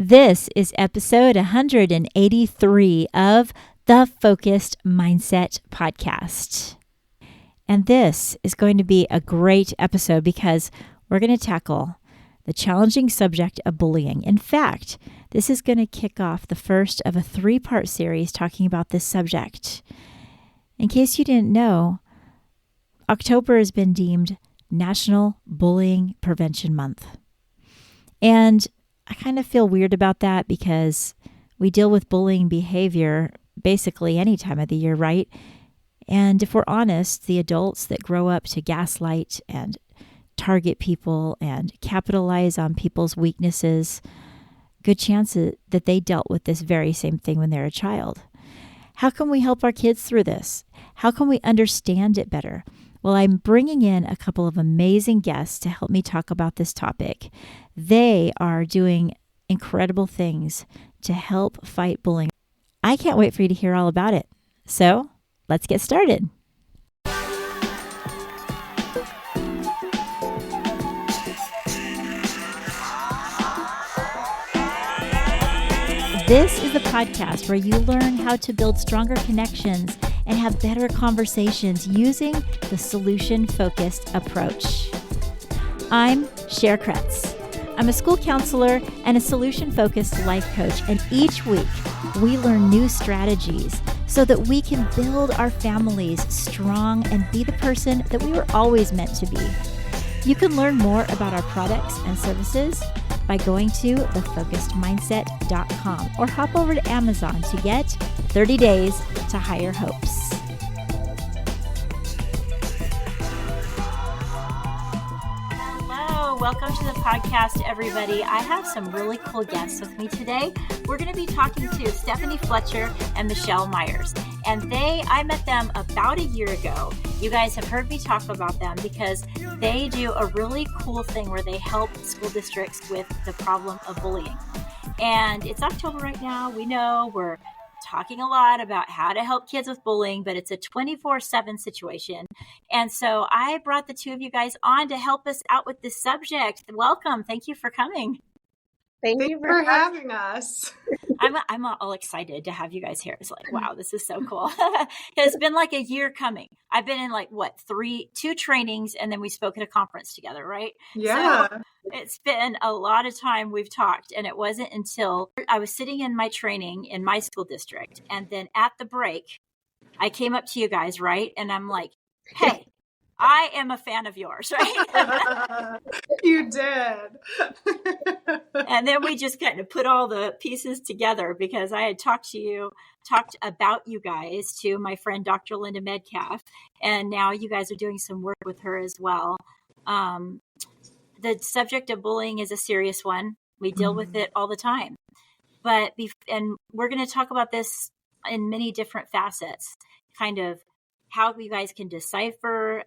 This is episode 183 of the Focused Mindset Podcast. And this is going to be a great episode because we're going to tackle the challenging subject of bullying. In fact, this is going to kick off the first of a 3-part series talking about this subject. In case you didn't know, October has been deemed National Bullying Prevention Month. And I kind of feel weird about that because we deal with bullying behavior basically any time of the year, right? And if we're honest, the adults that grow up to gaslight and target people and capitalize on people's weaknesses, good chance that they dealt with this very same thing when they're a child. How can we help our kids through this? How can we understand it better? Well, I'm bringing in a couple of amazing guests to help me talk about this topic. They are doing incredible things to help fight bullying. I can't wait for you to hear all about it. So, let's get started. This is the podcast where you learn how to build stronger connections and have better conversations using the solution-focused approach. I'm Cher Kretz. I'm a school counselor and a solution-focused life coach, and each week we learn new strategies so that we can build our families strong and be the person that we were always meant to be. You can learn more about our products and services by going to thefocusedmindset.com or hop over to Amazon to get 30 Days to Higher Hopes. Hello, welcome to the podcast, everybody. I have some really cool guests with me today. We're going to be talking to Stephanie Fletcher and Michelle Myers. And I met them about a year ago. You guys have heard me talk about them because they do a really cool thing where they help school districts with the problem of bullying. And it's October right now. We know we're talking a lot about how to help kids with bullying, but it's a 24/7 situation. And so I brought the two of you guys on to help us out with this subject. Welcome. Thank you for coming. Thank you for having us. I'm all excited to have you guys here. It's like, wow, this is so cool. It's been like a year coming. I've been in two trainings, and then we spoke at a conference together, right? Yeah. So it's been a lot of time we've talked, and it wasn't until I was sitting in my training in my school district, and then at the break, I came up to you guys, right? And I'm like, hey, I am a fan of yours, right? You did. And then we just kind of put all the pieces together because I had talked about you guys to my friend, Dr. Linda Medcalf. And now you guys are doing some work with her as well. The subject of bullying is a serious one. We deal with it all the time. And we're going to talk about this in many different facets, kind of how you guys can decipher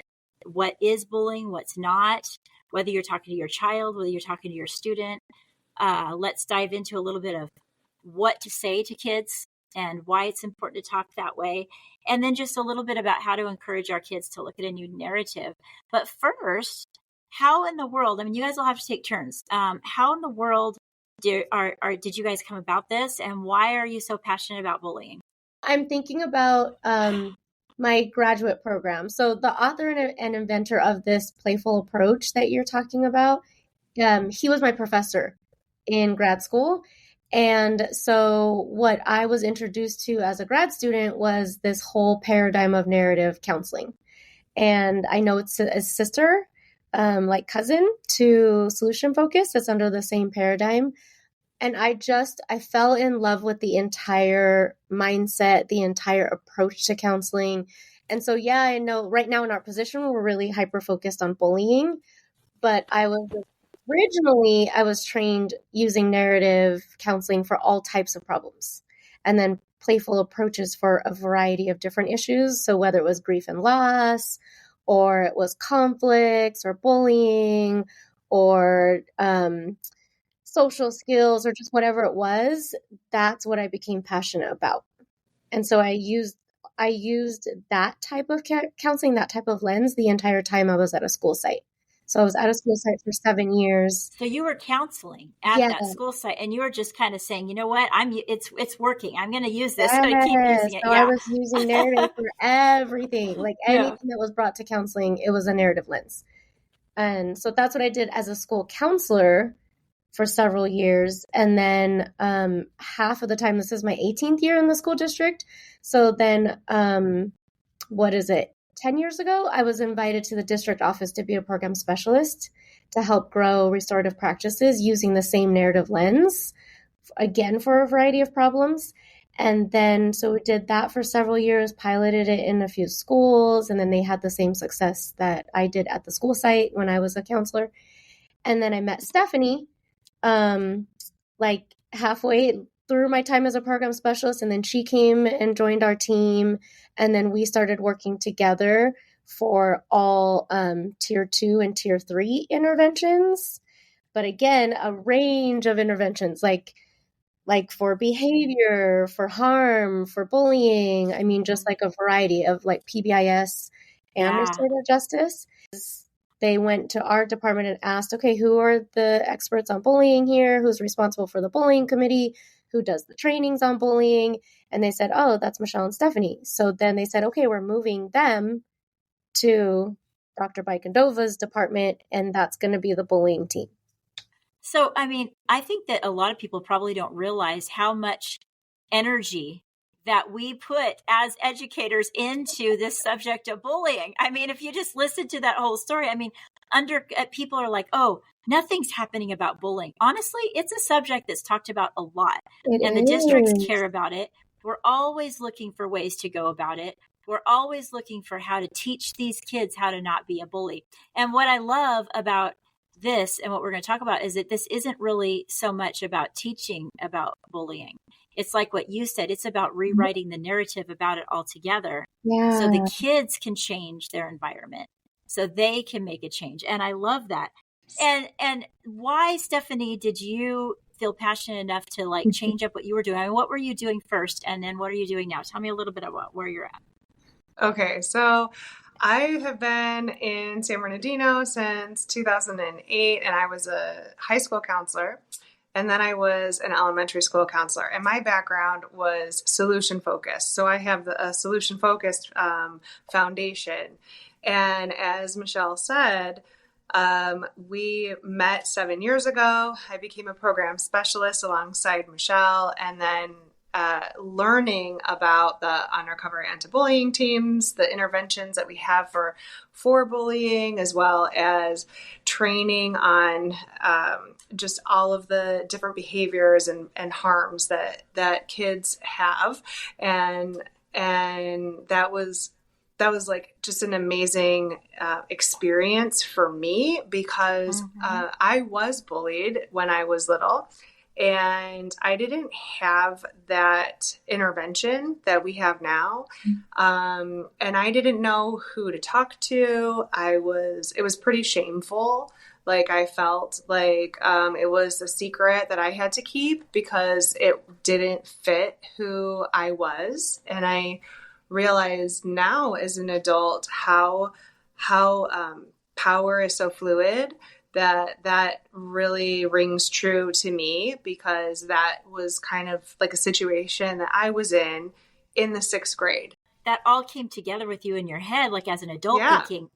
what is bullying, what's not, whether you're talking to your child, whether you're talking to your student. Let's dive into a little bit of what to say to kids and why it's important to talk that way. And then just a little bit about how to encourage our kids to look at a new narrative. But first, how in the world, you guys will have to take turns. How in the world did you guys come about this? And why are you so passionate about bullying? I'm thinking about my graduate program. So the author and inventor of this playful approach that you're talking about, he was my professor in grad school. And so what I was introduced to as a grad student was this whole paradigm of narrative counseling. And I know it's a sister, like cousin to Solution Focus. It's under the same paradigm. And I fell in love with the entire mindset, the entire approach to counseling. And so, yeah, I know right now in our position, we're really hyper-focused on bullying. But I was trained using narrative counseling for all types of problems. And then playful approaches for a variety of different issues. So whether it was grief and loss, or it was conflicts, or bullying, or social skills, or just whatever it was, that's what I became passionate about. And so I used that type of counseling, that type of lens the entire time I was at a school site. So I was at a school site for 7 years. So you were counseling at that school site, and you were just kind of saying, you know what, it's working. I'm going to use this. Yes. I keep using it. So I was using narrative for everything. Like anything that was brought to counseling, it was a narrative lens. And so that's what I did as a school counselor for several years. And then half of the time, this is my 18th year in the school district. So then, 10 years ago, I was invited to the district office to be a program specialist to help grow restorative practices using the same narrative lens, again, for a variety of problems. And then, so we did that for several years, piloted it in a few schools, and then they had the same success that I did at the school site when I was a counselor. And then I met Stephanie, like halfway through my time as a program specialist, and then she came and joined our team, and then we started working together for all tier 2 and tier 3 interventions. But again, a range of interventions, like for behavior, for harm, for bullying. I mean, just like a variety of like PBIS and restorative justice. They went to our department and asked, okay, who are the experts on bullying here? Who's responsible for the bullying committee? Who does the trainings on bullying? And they said, oh, that's Michelle and Stephanie. So then they said, okay, we're moving them to Dr. Baikondova's department, and that's going to be the bullying team. So, I mean, I think that a lot of people probably don't realize how much energy that we put as educators into this subject of bullying. I mean, if you just listen to that whole story, I mean, people are like, oh, nothing's happening about bullying. Honestly, it's a subject that's talked about a lot, and the districts care about it. We're always looking for ways to go about it. We're always looking for how to teach these kids how to not be a bully. And what I love about this and what we're going to talk about is that this isn't really so much about teaching about bullying. It's like what you said, it's about rewriting the narrative about it altogether. Yeah. So the kids can change their environment, so they can make a change. And I love that. And why, Stephanie, did you feel passionate enough to like change up what you were doing? I mean, what were you doing first, and then what are you doing now? Tell me a little bit about where you're at. Okay, so I have been in San Bernardino since 2008, and I was a high school counselor, and then I was an elementary school counselor. And my background was solution focused. So I have a solution focused foundation. And as Michelle said, we met 7 years ago. I became a program specialist alongside Michelle, and then learning about the undercover anti-bullying teams, the interventions that we have for bullying, as well as training on just all of the different behaviors and harms that kids have. And that was like just an amazing experience for me, because I was bullied when I was little. And I didn't have that intervention that we have now. And I didn't know who to talk to. It was pretty shameful. Like I felt like it was a secret that I had to keep because it didn't fit who I was. And I realize now as an adult how power is so fluid. That really rings true to me, because that was kind of like a situation that I was in the 6th grade. That all came together with you in your head, like as an adult thinking,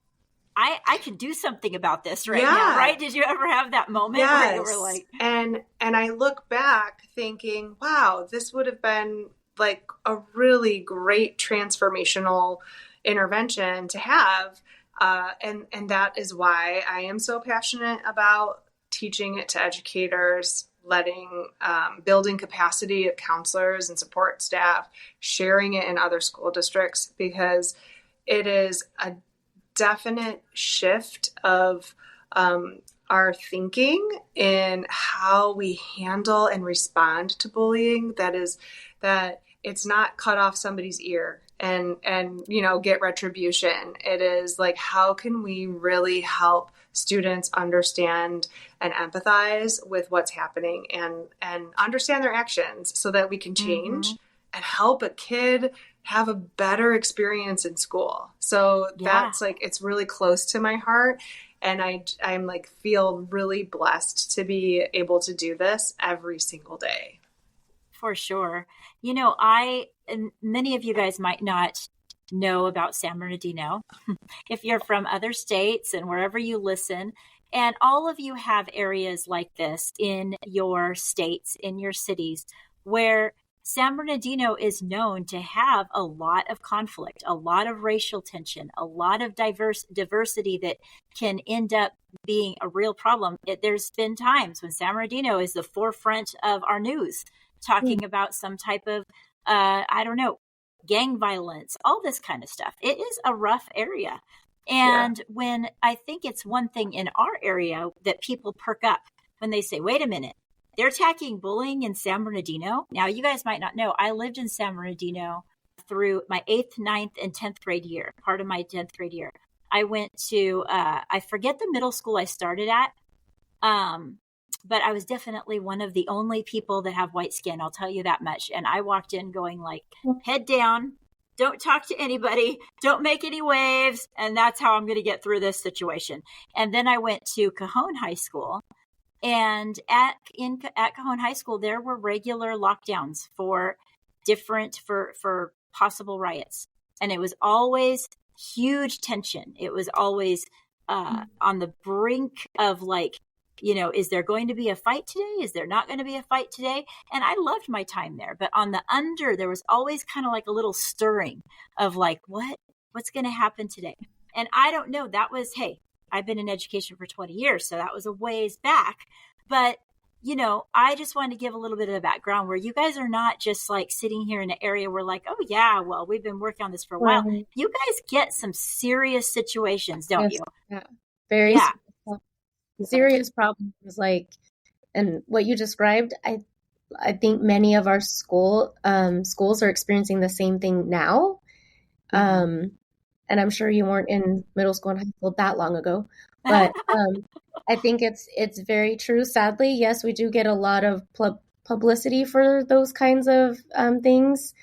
I can do something about this right now, right? Did you ever have that moment where you were like... And I look back thinking, wow, this would have been like a really great transformational intervention to have. And that is why I am so passionate about teaching it to educators, building capacity of counselors and support staff, sharing it in other school districts, because it is a definite shift of our thinking in how we handle and respond to bullying. That it's not cut off somebody's ear and get retribution. It is like, how can we really help students understand and empathize with what's happening and understand their actions so that we can change and help a kid have a better experience in school. So that's like, it's really close to my heart. And I'm like feel really blessed to be able to do this every single day. For sure. And many of you guys might not know about San Bernardino if you're from other states and wherever you listen. And all of you have areas like this in your states, in your cities, where San Bernardino is known to have a lot of conflict, a lot of racial tension, a lot of diversity that can end up being a real problem. There's been times when San Bernardino is the forefront of our news, talking about some type of, I don't know, gang violence, all this kind of stuff. It is a rough area. And when I think it's one thing in our area that people perk up when they say, wait a minute, they're attacking bullying in San Bernardino. Now, you guys might not know, I lived in San Bernardino through my 8th, 9th, and 10th grade year, part of my 10th grade year. I went to, I forget the middle school I started at, but I was definitely one of the only people that have white skin. I'll tell you that much. And I walked in going like, head down, don't talk to anybody, don't make any waves. And that's how I'm going to get through this situation. And then I went to Cajon High School. And at Cajon High School, there were regular lockdowns for possible riots. And it was always huge tension. It was always on the brink of like, is there going to be a fight today? Is there not going to be a fight today? And I loved my time there. But on the under, there was always kind of like a little stirring of like, what's going to happen today? And I don't know. That was, hey, I've been in education for 20 years. So that was a ways back. But, I just wanted to give a little bit of the background where you guys are not just like sitting here in an area where like, oh, yeah, well, we've been working on this for a while. You guys get some serious situations, don't you? Yeah. Very serious problems like, and what you described, I think many of our schools are experiencing the same thing now. And I'm sure you weren't in middle school and high school that long ago, but I think it's very true. Sadly, yes, we do get a lot of publicity for those kinds of things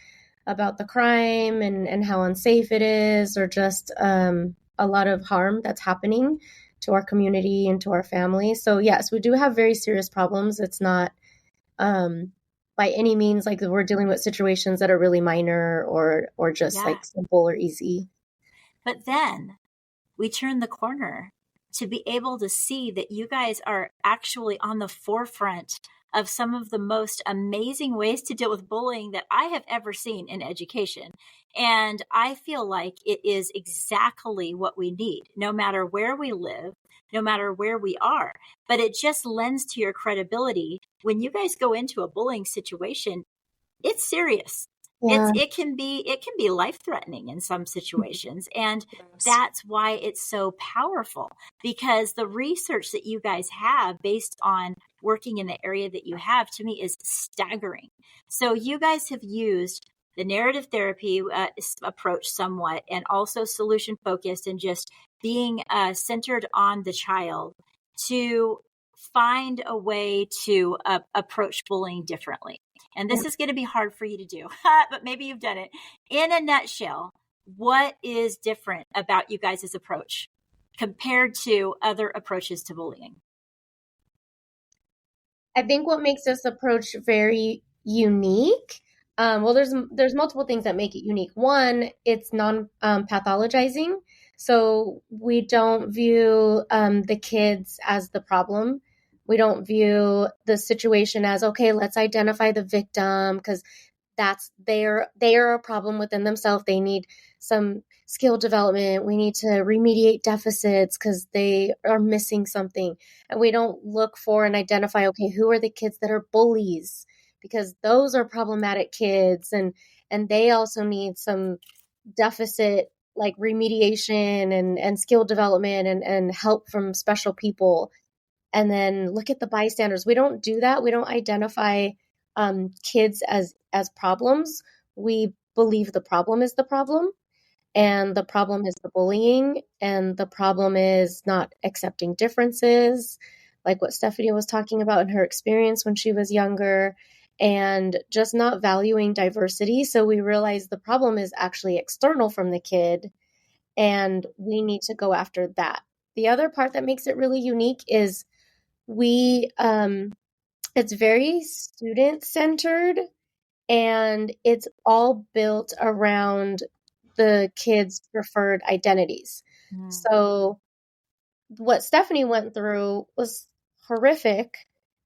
about the crime and how unsafe it is, or just a lot of harm that's happening to our community and to our family. So yes, we do have very serious problems. It's not by any means like we're dealing with situations that are really minor or just like simple or easy. But then we turn the corner to be able to see that you guys are actually on the forefront of some of the most amazing ways to deal with bullying that I have ever seen in education. And I feel like it is exactly what we need, no matter where we live, no matter where we are. But it just lends to your credibility. When you guys go into a bullying situation, it's serious. Yeah. It can be life-threatening in some situations. And that's why it's so powerful, because the research that you guys have based on working in the area that you have, to me, is staggering. So you guys have used the narrative therapy approach somewhat, and also solution focused, and just being centered on the child to find a way to approach bullying differently. And this is going to be hard for you to do, but maybe you've done it. In a nutshell, what is different about you guys' approach compared to other approaches to bullying? I think what makes this approach very unique, well, there's multiple things that make it unique. One, it's non-pathologizing. So we don't view the kids as the problem. We don't view the situation as, okay, let's identify the victim, because they are a problem within themselves. They need some skill development. We need to remediate deficits because they are missing something. And we don't look for and identify, okay, who are the kids that are bullies? Because those are problematic kids, and they also need some deficit like remediation and skill development and help from special people. And then look at the bystanders. We don't do that. We don't identify kids as problems. We believe the problem is the problem, and the problem is the bullying, and the problem is not accepting differences, like what Stephanie was talking about in her experience when she was younger, and just not valuing diversity. So we realize the problem is actually external from the kid, and we need to go after that. the other part that makes it really unique is we it's very student centered, and it's all built around the kids' preferred identities. So what Stephanie went through was horrific,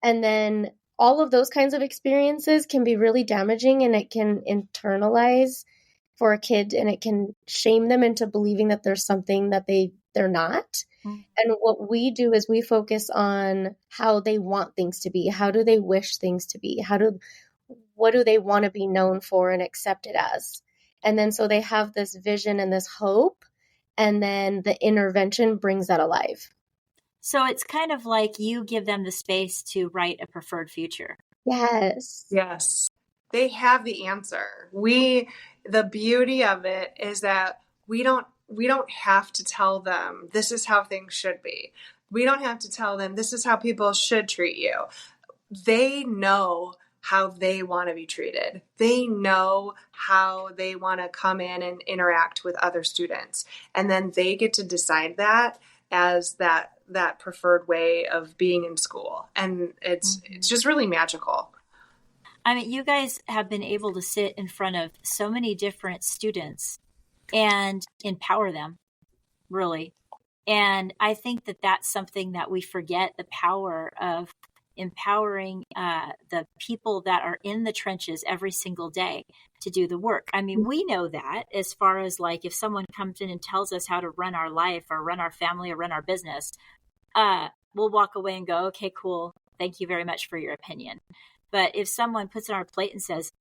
and then all of those kinds of experiences can be really damaging, and it can internalize for a kid, and it can shame them into believing that there's something that they're not. And what we do is we focus on how they want things to be. How do they wish things to be? What do they want to be known for and accepted as? And then so they have this vision and this hope, and then the intervention brings that alive. So it's kind of like you give them the space to write a preferred future. Yes. Yes. They have the answer. The beauty of it is that we don't have to tell them this is how things should be. We don't have to tell them this is how people should treat you. They know how they want to be treated. They know how they want to come in and interact with other students. And then they get to decide that as that preferred way of being in school. And it's just really magical. I mean, you guys have been able to sit in front of so many different students and empower them, really. And I think that that's something that we forget, the power of empowering the people that are in the trenches every single day to do the work. I mean, we know that as far as like if someone comes in and tells us how to run our life or run our family or run our business, we'll walk away and go, okay, cool. Thank you very much for your opinion. But if someone puts it on our plate and says,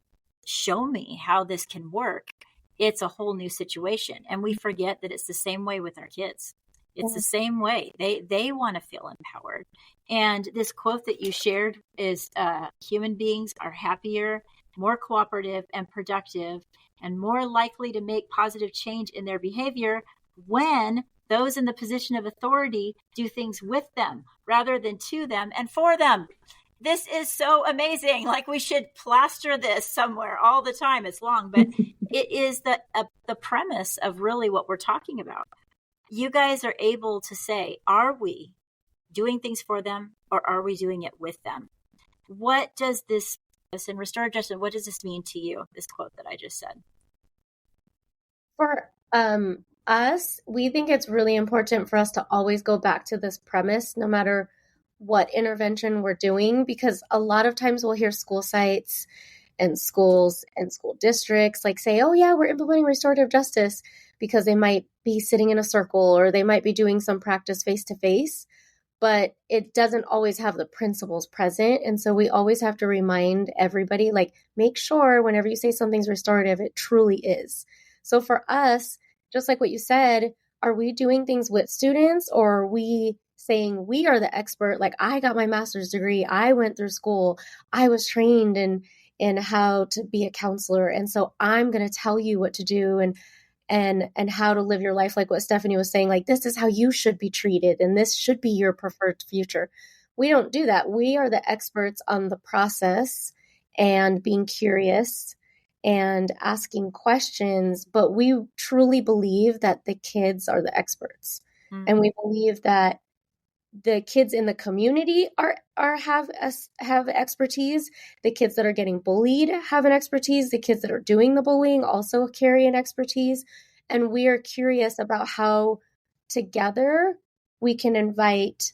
show me how this can work, it's a whole new situation. And we forget that it's the same way with our kids. It's the same way. They want to feel empowered. And this quote that you shared is human beings are happier, more cooperative and productive, and more likely to make positive change in their behavior when those in the position of authority do things with them rather than to them and for them. This is so amazing. Like we should plaster this somewhere all the time. It's long, but it is the premise of really what we're talking about. You guys are able to say, are we doing things for them or are we doing it with them? What does this, in restorative justice, what does this mean to you, this quote that I just said? For us, we think it's really important for us to always go back to this premise, no matter what intervention we're doing, because a lot of times we'll hear school sites and schools and school districts like say, oh yeah, we're implementing restorative justice, because they might be sitting in a circle or they might be doing some practice face-to-face, but it doesn't always have the principles present. And so we always have to remind everybody, like, make sure whenever you say something's restorative, it truly is. So for us, just like what you said, are we doing things with students, or are we saying we are the expert? Like, I got my master's degree, I went through school, I was trained in how to be a counselor, and so I'm going to tell you what to do and how to live your life, like what Stephanie was saying, like, this is how you should be treated and this should be your preferred future. We don't do that. We are the experts on the process and being curious and asking questions, but we truly believe that the kids are the experts. And we believe that the kids in the community have expertise. The kids that are getting bullied have an expertise. The kids that are doing the bullying also carry an expertise. And we are curious about how together we can invite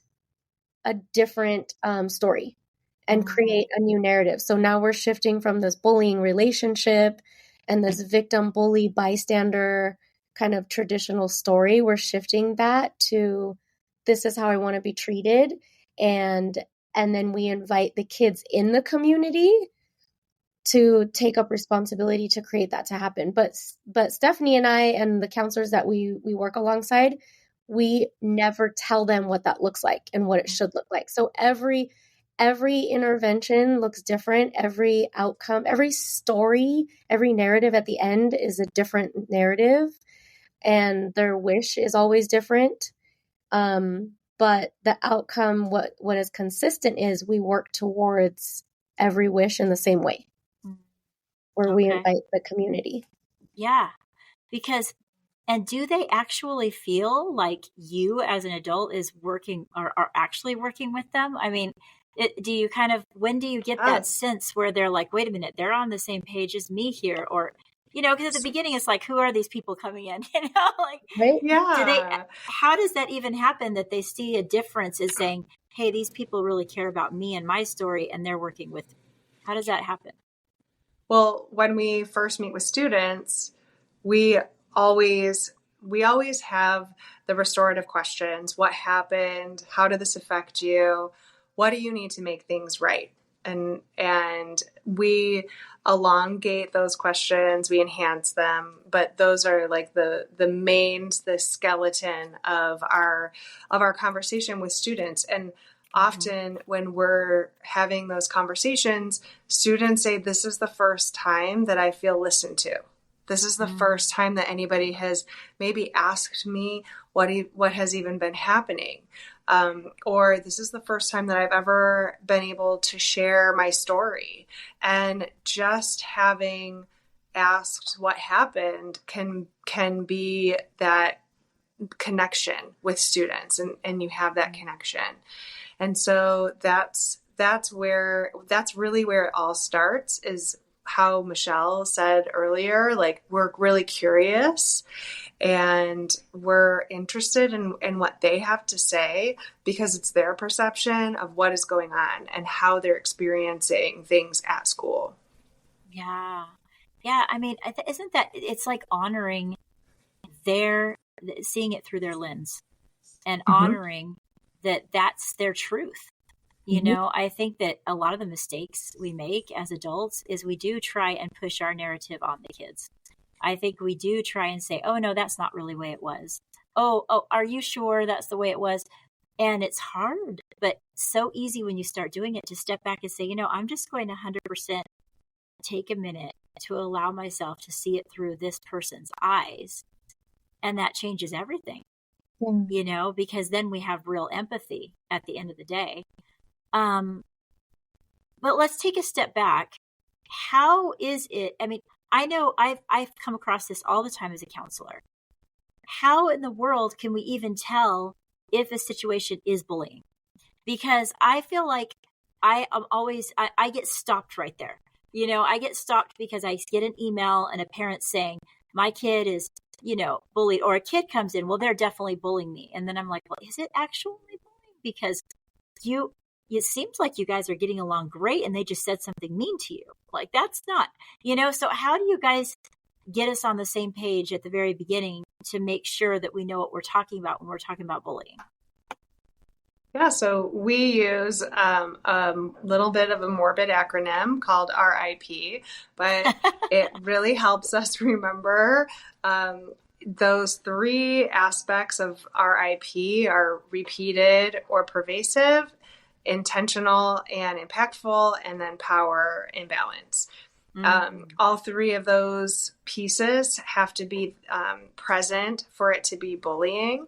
a different story and create a new narrative. So now we're shifting from this bullying relationship and this victim, bully, bystander kind of traditional story. We're shifting that to, this is how I want to be treated. And then we invite the kids in the community to take up responsibility to create that to happen. But Stephanie and I and the counselors that we work alongside, we never tell them what that looks like and what it should look like. So every intervention looks different. Every outcome, every story, every narrative at the end is a different narrative, and their wish is always different. But the outcome, what is consistent is we work towards every wish in the same way, where we invite the community. Yeah, because And do they actually feel like you as an adult is working or are actually working with them? I mean, do you when do you get that Yes. sense where they're like, wait a minute, they're on the same page as me here? Or, because at the beginning it's like, who are these people coming in? Like, Right? Yeah. how does that even happen that they see a difference as saying, hey, these people really care about me and my story and they're working with me? How does that happen? Well, when we first meet with students, we always have the restorative questions. What happened? How did this affect you? What do you need to make things right? And we elongate those questions, we enhance them, but those are like the skeleton of our conversation with students. And often when we're having those conversations, students say, this is the first time that I feel listened to. This is the first time that anybody has maybe asked me what has even been happening. Or this is the first time that I've ever been able to share my story. And just having asked what happened can be that connection with students, and you have that connection. And so that's really where it all starts, is how Michelle said earlier, like, we're really curious and we're interested in what they have to say, because it's their perception of what is going on and how they're experiencing things at school. Yeah. Yeah. I mean, isn't that, it's like honoring seeing it through their lens and honoring that that's their truth. I think that a lot of the mistakes we make as adults is we do try and push our narrative on the kids. I think we do try and say, oh, no, that's not really the way it was. Oh, are you sure that's the way it was? And it's hard, but so easy when you start doing it to step back and say, I'm just going to 100% take a minute to allow myself to see it through this person's eyes. And that changes everything, because then we have real empathy at the end of the day. But let's take a step back. How is it? I mean, I know I've come across this all the time as a counselor. How in the world can we even tell if a situation is bullying? Because I feel like I get stopped right there. I get stopped because I get an email and a parent saying, my kid is, bullied, or a kid comes in, well, they're definitely bullying me. And then I'm like, well, is it actually bullying? Because it seems like you guys are getting along great and they just said something mean to you. Like, that's not, so how do you guys get us on the same page at the very beginning to make sure that we know what we're talking about when we're talking about bullying? Yeah, so we use a little bit of a morbid acronym called RIP, but it really helps us remember those three aspects of RIP are repeated or pervasive, intentional and impactful, and then power and balance. All three of those pieces have to be present for it to be bullying.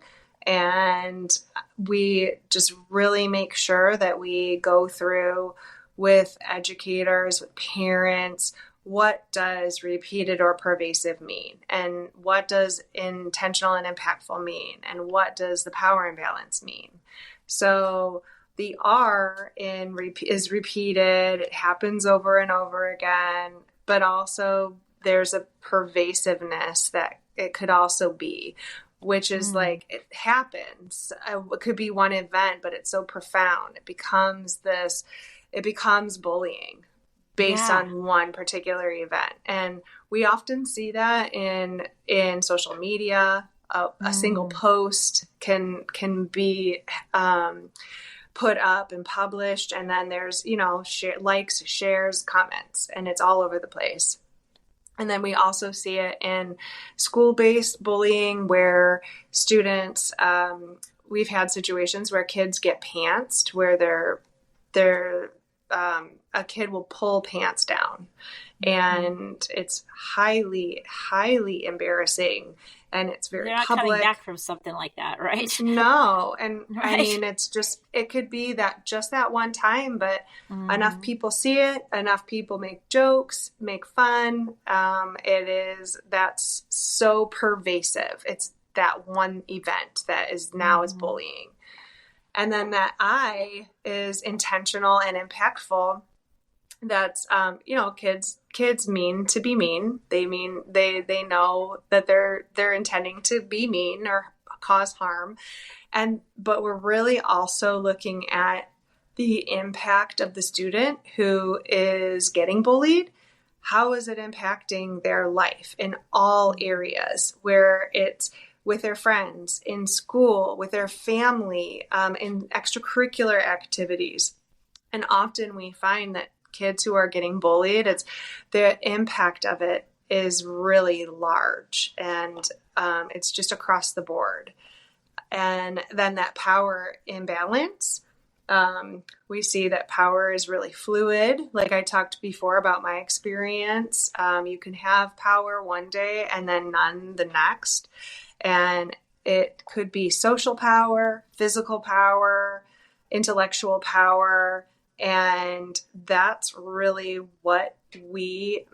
And we just really make sure that we go through with educators, with parents, what does repeated or pervasive mean? And what does intentional and impactful mean? And what does the power imbalance mean? So the R is repeated, it happens over and over again, but also there's a pervasiveness that it could also be, which is like, it happens. It could be one event, but it's so profound. It becomes bullying based on one particular event. And we often see that in social media. A single post can be put up and published, and then there's, likes, shares, comments, and it's all over the place. And then we also see it in school-based bullying, where students, we've had situations where kids get pantsed, where they're a kid will pull pants down, and it's highly, highly embarrassing, and it's very They're not coming public. back from something like that, right? No. And I Right. mean, it could be that just that one time, but enough people see it, enough people make jokes, make fun. That's so pervasive. It's that one event that is now is bullying. And then that I is intentional and impactful. That's, kids mean to be mean. They know that they're intending to be mean or cause harm. But we're really also looking at the impact of the student who is getting bullied. How is it impacting their life in all areas, where it's with their friends, in school, with their family, in extracurricular activities. And often we find that kids who are getting bullied, the impact of it is really large, and it's just across the board. And then that power imbalance, we see that power is really fluid. Like I talked before about my experience, you can have power one day and then none the next. And it could be social power, physical power, intellectual power. And that's really what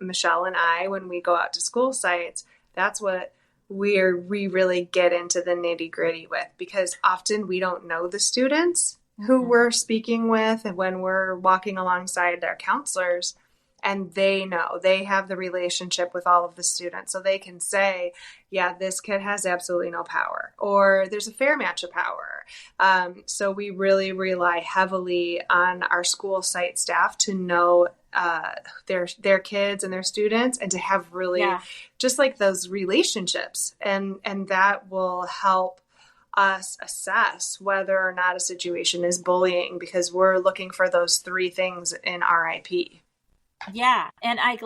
Michelle and I, when we go out to school sites, that's what we really get into the nitty gritty with, because often we don't know the students who we're speaking with and when we're walking alongside their counselors, and they know, they have the relationship with all of the students. So they can say, yeah, this kid has absolutely no power, or there's a fair match of power. So we really rely heavily on our school site staff to know their kids and their students, and to have really just like those relationships, and that will help us assess whether or not a situation is bullying, because we're looking for those three things in RIP. Yeah. And I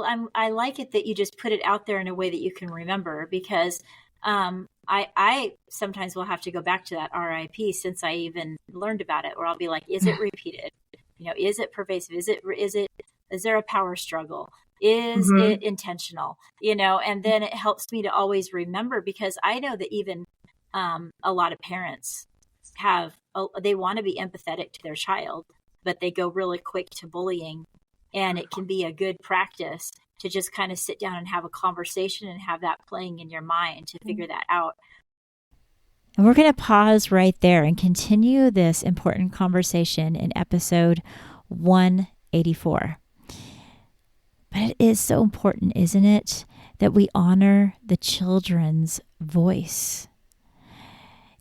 like it that you just put it out there in a way that you can remember, because I sometimes will have to go back to that RIP since I even learned about it, where I'll be like, is it repeated? Is it pervasive? Is there a power struggle? Is it intentional? And then it helps me to always remember, because I know that even a lot of parents they want to be empathetic to their child, but they go really quick to bullying. And it can be a good practice to just kind of sit down and have a conversation and have that playing in your mind to figure that out. And we're going to pause right there and continue this important conversation in episode 184. But it is so important, isn't it, that we honor the children's voice.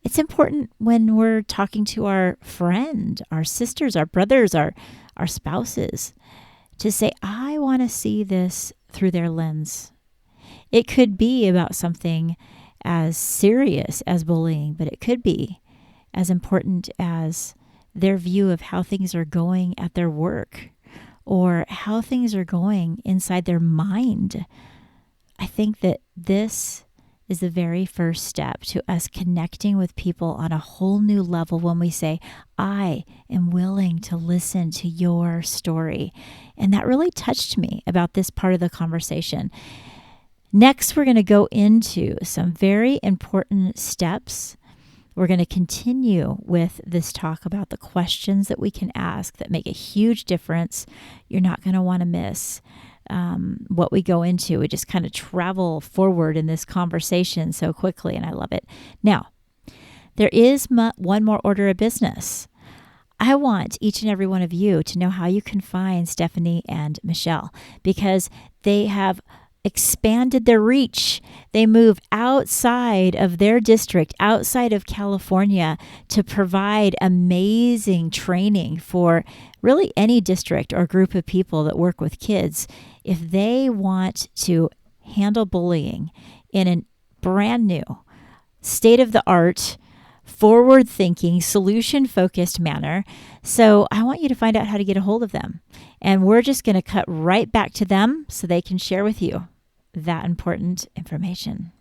It's important when we're talking to our friend, our sisters, our brothers, our spouses, to say, I want to see this through their lens. It could be about something as serious as bullying, but it could be as important as their view of how things are going at their work, or how things are going inside their mind. I think that this is the very first step to us connecting with people on a whole new level, when we say, I am willing to listen to your story. And that really touched me about this part of the conversation. Next, we're going to go into some very important steps. We're going to continue with this talk about the questions that we can ask that make a huge difference. You're not going to want to miss what we go into. We just kind of travel forward in this conversation so quickly, and I love it. Now, there is one more order of business. I want each and every one of you to know how you can find Stephanie and Michelle, because they have expanded their reach. They moved outside of their district, outside of California, to provide amazing training for really any district or group of people that work with kids. If they want to handle bullying in a brand new, state-of-the-art, forward-thinking, solution-focused manner. So I want you to find out how to get a hold of them. And we're just going to cut right back to them so they can share with you that important information.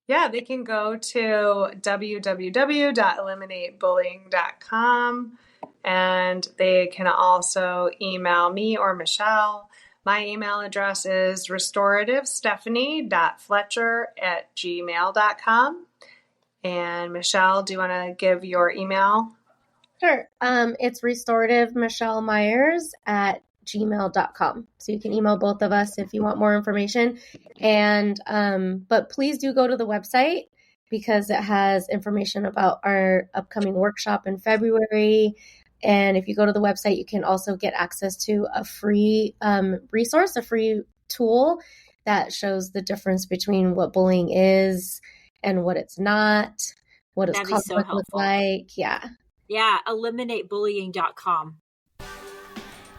Yeah, they can go to www.eliminatebullying.com. And they can also email me or Michelle. My email address is restorativestephanie.fletcher@gmail.com. And Michelle, do you want to give your email? Sure. It's restorativemichellemyers@gmail.com. So you can email both of us if you want more information. And but please do go to the website because it has information about our upcoming workshop in February. And if you go to the website, you can also get access to a free resource, a free tool that shows the difference between what bullying is and what it's not, what its conflict looks like. Yeah. Yeah, eliminatebullying.com.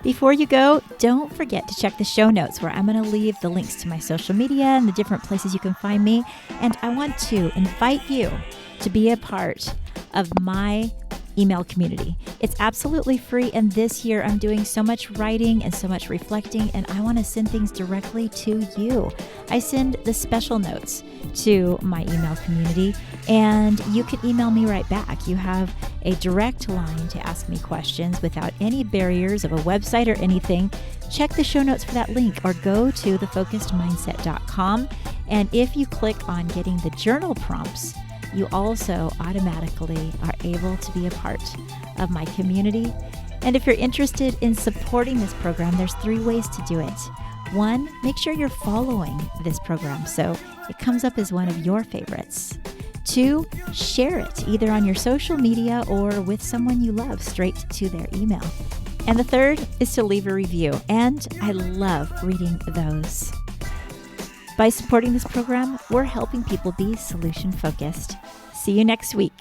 Before you go, don't forget to check the show notes where I'm going to leave the links to my social media and the different places you can find me. And I want to invite you to be a part of my email community. It's absolutely free, and this year I'm doing so much writing and so much reflecting, and I want to send things directly to you. I send the special notes to my email community, and you can email me right back. You have a direct line to ask me questions without any barriers of a website or anything. Check the show notes for that link, or go to thefocusedmindset.com, and if you click on getting the journal prompts, you also automatically are able to be a part of my community. And if you're interested in supporting this program, there's 3 ways to do it. 1, make sure you're following this program so it comes up as one of your favorites. 2, share it either on your social media or with someone you love straight to their email. And the 3rd is to leave a review, and I love reading those. By supporting this program, we're helping people be solution focused. See you next week.